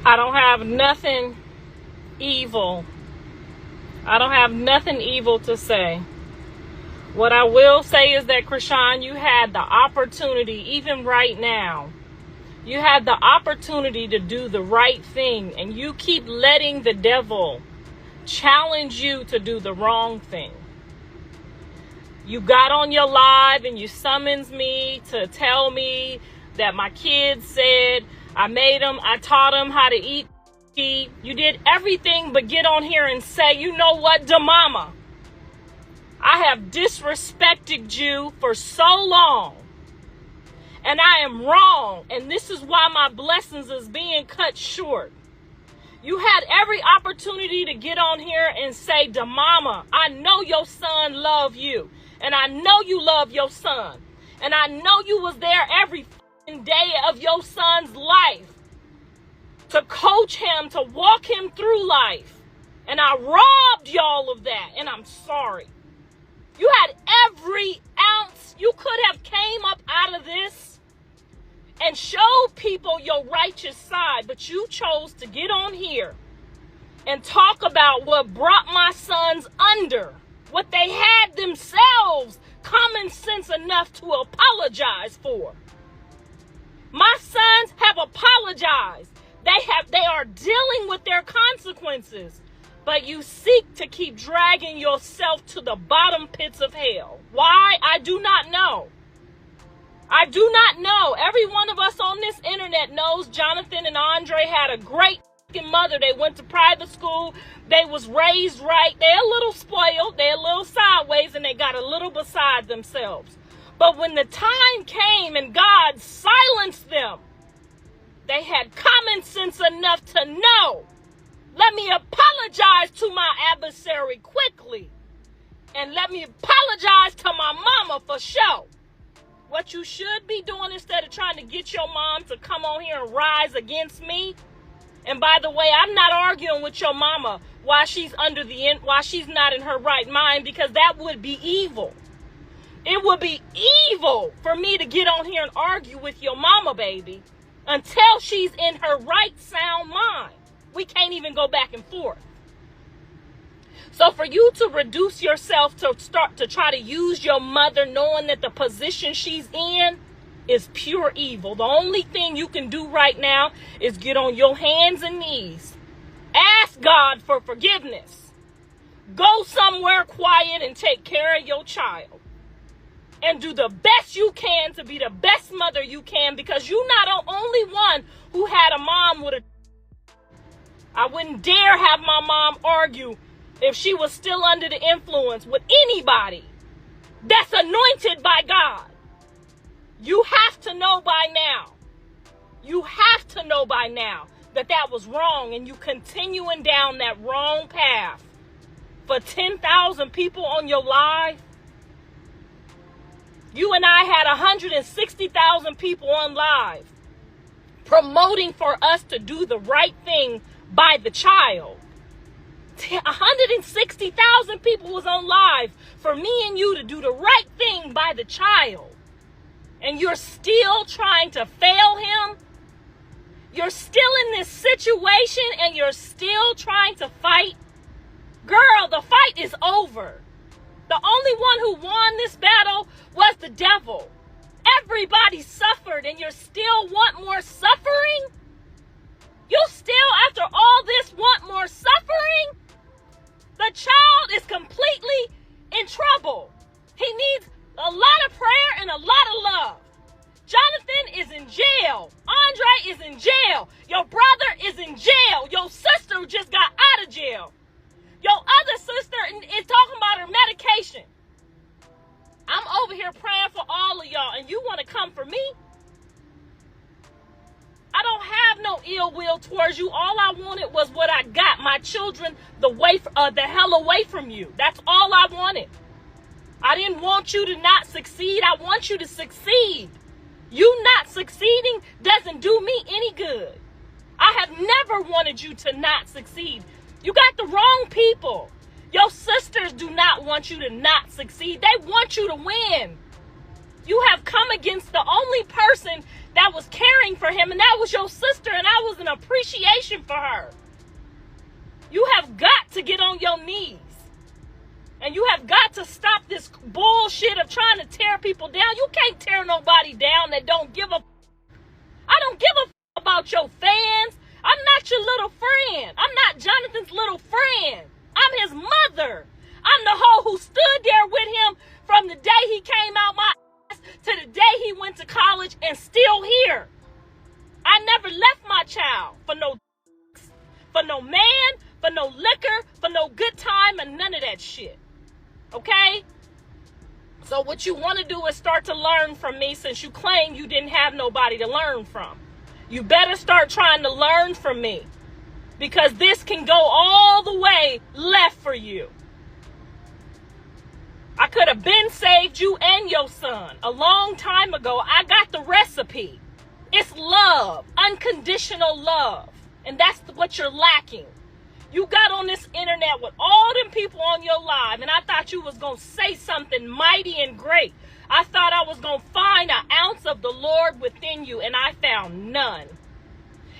I don't have nothing evil. I don't have nothing evil to say. What I will say is that, Chrisean, you had the opportunity, even right now, you had the opportunity to do the right thing, and you keep letting the devil challenge you to do the wrong thing. You got on your live and you summons me to tell me that my kids said I taught them how to eat. You did everything but get on here and say, you know what, mama, I have disrespected you for so long, and I am wrong, and this is why my blessings is being cut short. You had every opportunity to get on here and say, mama, I know your son love you, and I know you love your son, and I know you was there every day of your son's life to coach him, to walk him through life, and I robbed y'all of that, and I'm sorry. You had every ounce you could have came up out of this and showed people your righteous side, but you chose to get on here and talk about what brought my sons under, what they had themselves common sense enough to apologize for. My sons have apologized. They are dealing with their consequences, but you seek to keep dragging yourself to the bottom pits of hell. Why? I do not know. I do not know. Every one of us on this internet knows Jonathan and Andre had a great mother. They went to private school. They was raised right. They're a little spoiled. They're a little sideways, and they got a little beside themselves. But when the time came and God silenced them, they had common sense enough to know, let me apologize to my adversary quickly, and let me apologize to my mama for sure. What you should be doing, instead of trying to get your mom to come on here and rise against me. And by the way, I'm not arguing with your mama while she's while she's not in her right mind, because that would be evil. It would be evil for me to get on here and argue with your mama, baby, until she's in her right sound mind. We can't even go back and forth. So for you to reduce yourself to start to try to use your mother, knowing that the position she's in is pure evil. The only thing you can do right now is get on your hands and knees. Ask God for forgiveness. Go somewhere quiet and take care of your child. And do the best you can to be the best mother you can, because you're not the only one who had a mom with a... I wouldn't dare have my mom argue if she was still under the influence with anybody that's anointed by God. You have to know by now. You have to know by now that that was wrong, and you continuing down that wrong path for 10,000 people on your live. You and I had 160,000 people on live promoting for us to do the right thing by the child. 160,000 people was on live for me and you to do the right thing by the child. And you're still trying to fail him. You're still in this situation and you're still trying to fight. Girl, the fight is over. The only one who won this battle was the devil. Everybody suffered, and you still want more suffering? You still, after all this, want more suffering? The child is completely in trouble. He needs a lot of prayer and a lot of love. Jonathan is in jail. Andre is in jail. Your brother is in jail. Your sister just got out of jail. Your other sister is talking about her medication. I'm over here praying for all of y'all, and you want to come for me? I don't have no ill will towards you. All I wanted was what I got. My children, the hell away from you. That's all I wanted. I didn't want you to not succeed. I want you to succeed. You not succeeding doesn't do me any good. I have never wanted you to not succeed. You got the wrong people. Your sisters do not want you to not succeed. They want you to win. You have come against the only person that was caring for him, and that was your sister, and that was an appreciation for her. You have got to get on your knees. And you have got to stop this bullshit of trying to tear people down. You can't tear nobody down that don't give a. I don't give a about your fans. I'm not your little friend. I'm not Jonathan's little friend. I'm his mother. I'm the hoe who stood there with him from the day he came out my ass to the day he went to college and still here. I never left my child for no man, for no liquor, for no good time, and none of that shit. Okay? So what you want to do is start to learn from me, since you claim you didn't have nobody to learn from. You better start trying to learn from me, because this can go all the way left for you. I could have been saved you and your son a long time ago. I got the recipe. It's love, unconditional love. And that's what you're lacking. You got on this internet with all them people on your live, and I thought you was going to say something mighty and great. I thought I was going to find an ounce of the Lord within you, and I found none.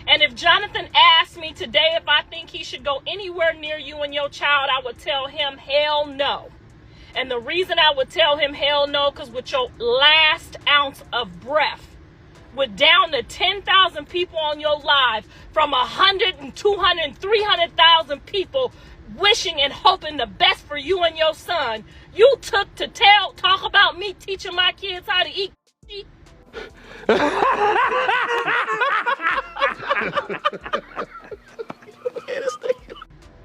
And if Jonathan asked me today if I think he should go anywhere near you and your child, I would tell him hell no. And the reason I would tell him hell no, because with your last ounce of breath, with down to 10,000 people on your live, from 100 and 200 and 300,000 people wishing and hoping the best for you and your son, you took to talk about me teaching my kids how to eat.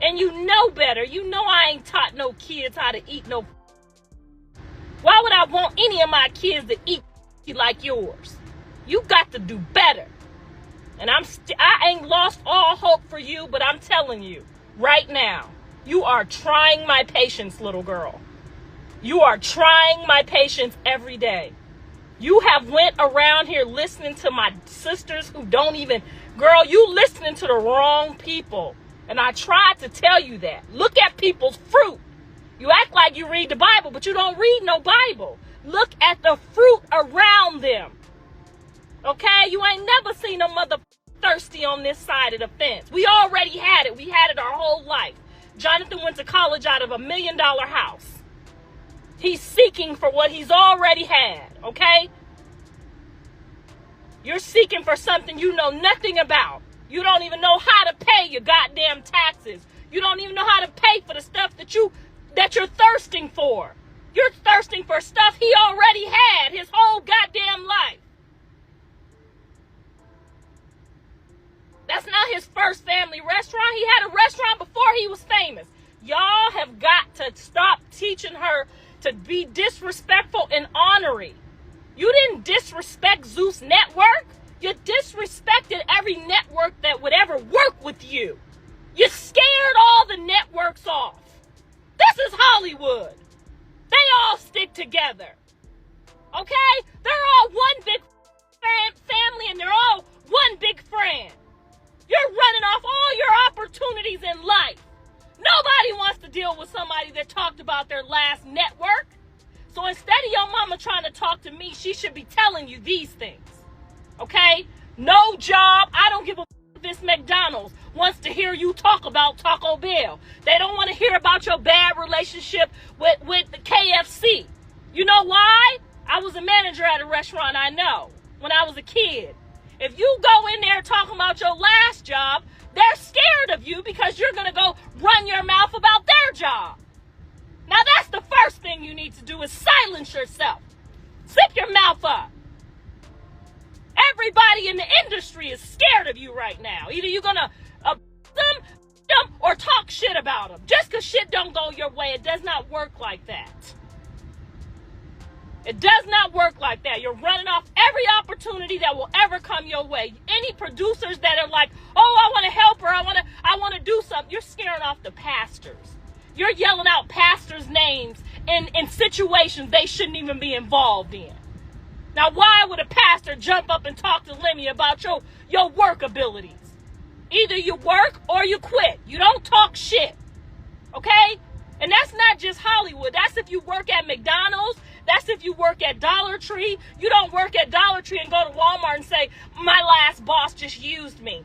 And you know better. You know I ain't taught no kids how to eat no. Why would I want any of my kids to eat like yours? You got to do better. And I ain't lost all hope for you, but I'm telling you right now, you are trying my patience, little girl. You are trying my patience every day. You have went around here listening to my sisters who don't even, girl, you listening to the wrong people. And I tried to tell you that. Look at people's fruit. You act like you read the Bible, but you don't read no Bible. Look at the fruit around them. Okay? You ain't never seen a mother thirsty on this side of the fence. We already had it. We had it our whole life. Jonathan went to college out of $1 million house. He's seeking for what he's already had. Okay? You're seeking for something you know nothing about. You don't even know how to pay your goddamn taxes. You don't even know how to pay for the stuff that you're thirsting for. You're thirsting for stuff he already had his whole goddamn life. That's not his first family restaurant. He had a restaurant before he was famous. Y'all have got to stop teaching her to be disrespectful and honorary. You didn't disrespect Zeus Network. You disrespected every network that would ever work with you. You scared all the networks off. This is Hollywood. They all stick together. Okay? They're all one big family, and they're all one big friend. You're running off all your opportunities in life. Nobody wants to deal with somebody that talked about their last network. So instead of your mama trying to talk to me, she should be telling you these things. Okay? No job. I don't give a if this McDonald's wants to hear you talk about Taco Bell. They don't want to hear about your bad relationship with the KFC. You know why? I was a manager at a restaurant, I know, when I was a kid. If you go in there talking about your last job, they're scared of you because you're going to go run your mouth about their job. Now that's the first thing you need to do is silence yourself. Zip your mouth up. Everybody in the industry is scared of you right now. Either you're going to them or talk shit about them. Just because shit don't go your way, it does not work like that. It does not work like that. You're running off every opportunity that will ever come your way. Any producers that are like, oh, I want to help her, I want to do something, you're scaring off the pastors. You're yelling out pastors' names in situations they shouldn't even be involved in. Now, why would a pastor jump up and talk to Lemmy about your work abilities? Either you work or you quit. You don't talk shit. Okay? And that's not just Hollywood. That's if you work at McDonald's. That's if you work at Dollar Tree. You don't work at Dollar Tree and go to Walmart and say, my last boss just used me.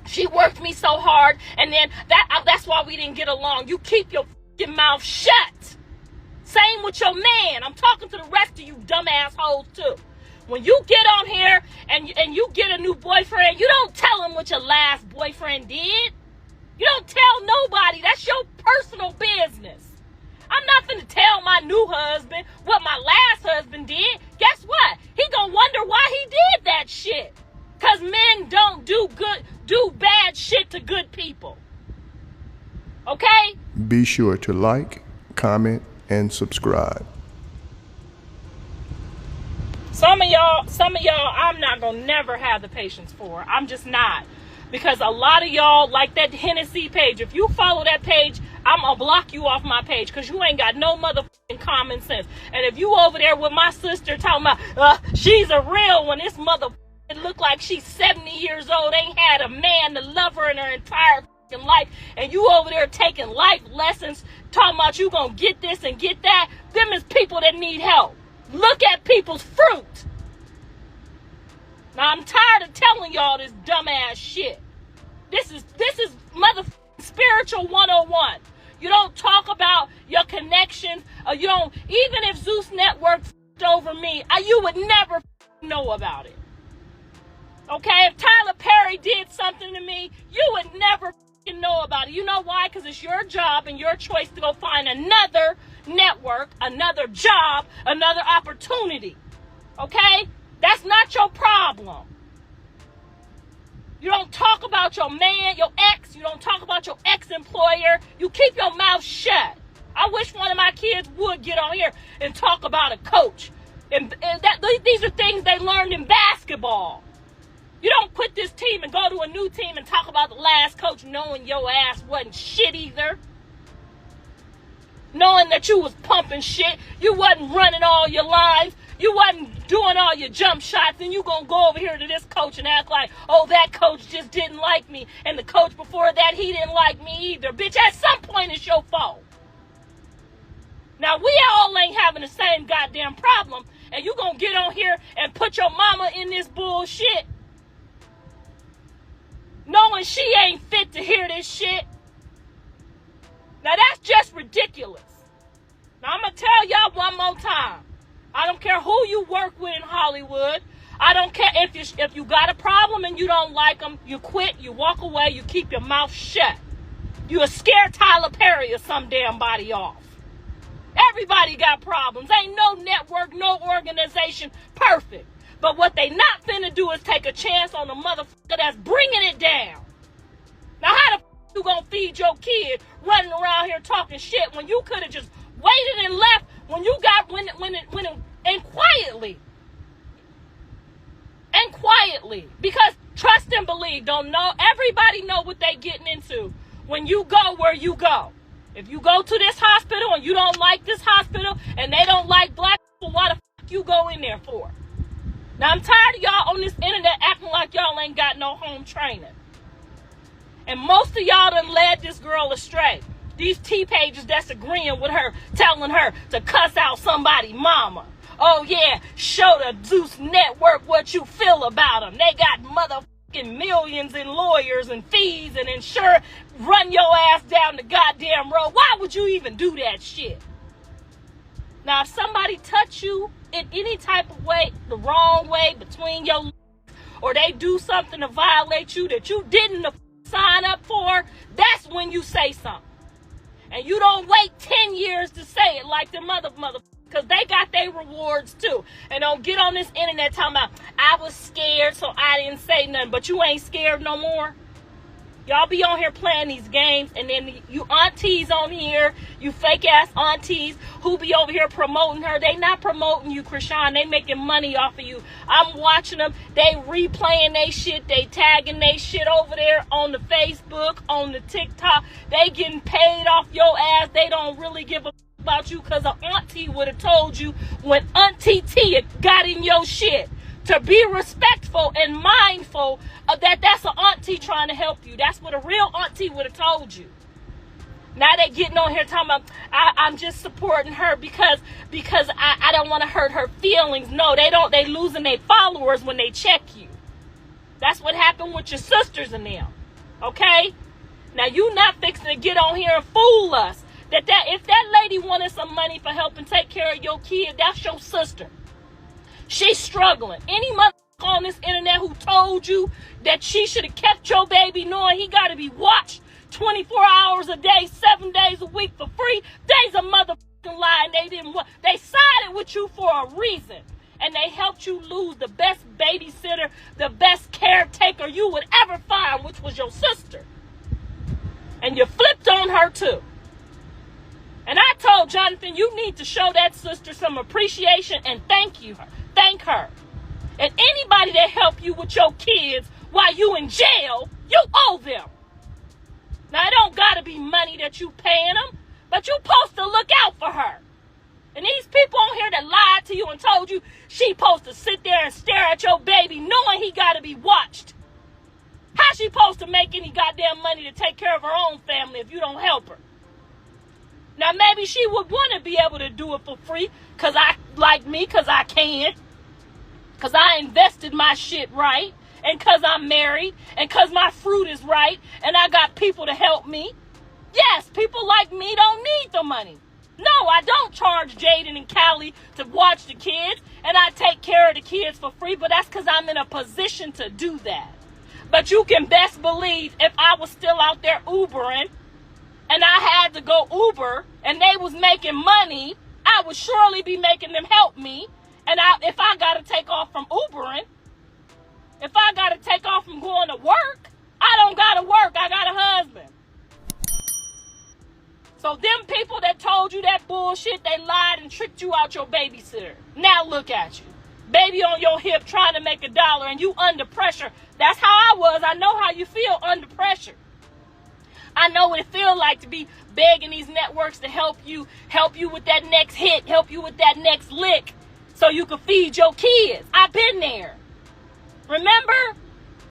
She worked me so hard, and then that's why we didn't get along. You keep your fucking mouth shut. Same with your man. I'm talking to the rest of you dumb assholes too. When you get on here and you get a new boyfriend, you don't tell him what your last boyfriend did. You don't tell nobody. That's your personal business. I'm not finna tell my new husband what my last husband did. Guess what? He gonna wonder why he did that shit. Cause men don't do bad shit to good people. Okay? Be sure to like, comment, and subscribe. Some of y'all, I'm not gonna never have the patience for. I'm just not. Because a lot of y'all, like that Hennessy page, if you follow that page, I'm gonna block you off my page because you ain't got no motherfucking common sense. And if you over there with my sister talking about, she's a real one, this motherfucker look like she's 70 years old, ain't had a man to love her in her entire life, and you over there taking life lessons, talking about you gonna get this and get that, them is people that need help. Look at people's fruit. Now I'm tired of telling y'all this dumbass shit. This is motherfucking spiritual 101. You don't talk about your connections, or you don't, even if Zeus Network f***ed over me, you would never know about it. Okay, if Tyler Perry did something to me, you would never know about it. You know why? Because it's your job and your choice to go find another network, another job, another opportunity. Okay? That's not your problem. You don't talk about your man, your ex. You don't talk about your ex-employer. You keep your mouth shut. I wish one of my kids would get on here and talk about a coach. And these are things they learned in basketball. You don't quit this team and go to a new team and talk about the last coach knowing your ass wasn't shit either. Knowing that you was pumping shit. You wasn't running all your lines. You wasn't doing all your jump shots. And you gonna go over here to this coach and act like, oh, that coach just didn't like me. And the coach before that, he didn't like me either. Bitch, at some point it's your fault. Now, we all ain't having the same goddamn problem. And you gonna get on here and put your mama in this bullshit. Knowing she ain't fit to hear this shit. Now that's just ridiculous. Now I'm going to tell y'all one more time. I don't care who you work with in Hollywood. I don't care if you got a problem and you don't like them. You quit, you walk away, you keep your mouth shut. You'll scare Tyler Perry or some damn body off. Everybody got problems. Ain't no network, no organization perfect. But what they not finna do is take a chance on a motherfucker that's bringing it down. Now how the you gonna feed your kid running around here talking shit when you could have just waited and left when you got and quietly. And quietly. Because trust and believe, don't know, everybody know what they getting into when you go where you go. If you go to this hospital and you don't like this hospital and they don't like black people, why the fuck you go in there for? Now, I'm tired of y'all on this internet acting like y'all ain't got no home training. And most of y'all done led this girl astray. These T-pages that's agreeing with her, telling her to cuss out somebody mama. Oh, yeah, show the Zeus Network what you feel about them. They got motherfucking millions in lawyers and fees and insurance. Run your ass down the goddamn road. Why would you even do that shit? Now, if somebody touch you in any type of way, the wrong way, between your legs, or they do something to violate you that you didn't sign up for, that's when you say something. And you don't wait 10 years to say it like the mother, because they got their rewards too. And don't get on this internet talking about, I was scared, so I didn't say nothing. But you ain't scared no more. Y'all be on here playing these games, and then you aunties on here, you fake ass aunties who be over here promoting her. They not promoting you, Chrisean. They making money off of you. I'm watching them. They replaying they shit. They tagging they shit over there on the Facebook, on the TikTok. They getting paid off your ass. They don't really give a about you, because an auntie would have told you when Auntie Tia got in your shit to be respectful and mindful of that. That's an auntie trying to help you. That's what a real auntie would have told you. Now they getting on here talking about I'm just supporting her because I don't want to hurt her feelings. No, they don't. They losing their followers when they check you. That's what happened with your sisters and them. Okay? Now you not fixing to get on here and fool us. That if that lady wanted some money for helping take care of your kid, that's your sister. She's struggling. Any mother on this internet who told you that she should have kept your baby knowing he got to be watched 24 hours a day, 7 days a week for free, they's a motherfucking lie, and they sided with you for a reason. And they helped you lose the best babysitter, the best caretaker you would ever find, which was your sister. And you flipped on her too. And I told Jonathan, you need to show that sister some appreciation and thank her. And anybody that helped you with your kids while you in jail, you owe them. Now, it don't got to be money that you paying them, but you supposed to look out for her. And these people on here that lied to you and told you she supposed to sit there and stare at your baby knowing he got to be watched. How she supposed to make any goddamn money to take care of her own family if you don't help her? Now, maybe she would want to be able to do it for free because I can. Because I invested my shit right. And because I'm married. And because my fruit is right. And I got people to help me. Yes, people like me don't need the money. No, I don't charge Jaden and Callie to watch the kids. And I take care of the kids for free. But that's because I'm in a position to do that. But you can best believe if I was still out there Ubering. And I had to go Uber. And they was making money. I would surely be making them help me. And if I got to take off from Ubering, if I got to take off from going to work, I don't got to work. I got a husband. So them people that told you that bullshit, they lied and tricked you out your babysitter. Now look at you. Baby on your hip trying to make $1 and you under pressure. That's how I was. I know how you feel under pressure. I know what it feels like to be begging these networks to help you with that next hit, help you with that next lick. So you can feed your kids. I've been there. Remember?